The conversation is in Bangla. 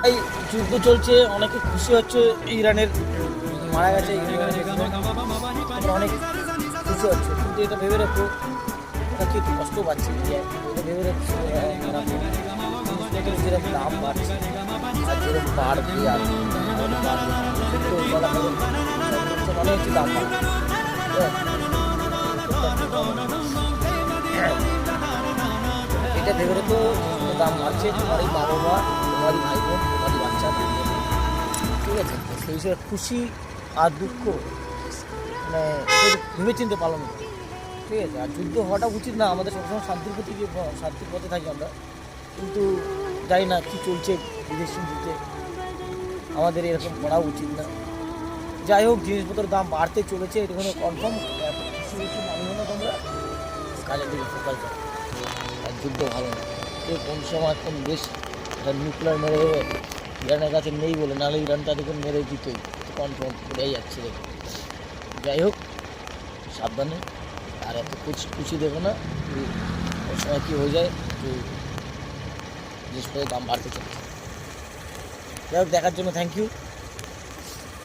এই যুদ্ধ চলছে, অনেকে খুশি হচ্ছে ইরানের মারা গেছে, তোমরা অনেক খুশি হচ্ছে, কিন্তু এটা ভেবে রাখো ওরা কি কষ্ট পাচ্ছে, এটা ভেবে রাখছো জিনিসপত্রের যেরকম দাম বাড়ছে আর যেরকম বাড়বে আর বাড়বে তো বলা হবে মনে হচ্ছে দাম বাড়বে। এটা ভেবে রেখো দাম বাড়ছে, তোমারই বাবা মা, তোমারই ভাই বোন, তোমারই বাচ্চা, ঠিক আছে? সেই হিসেবে খুশি আর দুঃখ মানে ভেবে চিনতে পালন করো, ঠিক আছে? আর যুদ্ধ হওয়াটা উচিত না, আমাদের সবসময় শান্তির প্রতি যে শান্তির পথে থাকি আমরা, কিন্তু জানি না কী চলছে বিদেশি যুদ্ধে, আমাদের এরকম করা উচিত না। যাই হোক, জিনিসপত্রের দাম বাড়তে চলেছে, এটা কোনো কনফার্ম। এত খুশি খুশি মানিও না তোমরা, কাজের দিকে ফোকাস দাও। আর যুদ্ধ ভালো না, কেউ কোন সময় কোন দেশ এটা নিউক্লিয়ার মেরে দেবে ইরানের কাছে নেই বলে, নাহলে ইরান তাদেরকে মেরে দিতই, কনফার্ম করেই যাচ্ছে দেখে। যাই হোক, সাবধানে, আর এত খুশি দেখো না, ওর সময় কী হয়ে যায়, একটু জিনিসপত্রের দাম বাড়তে চলছে। যাই হোক, দেখার জন্য থ্যাংক ইউ।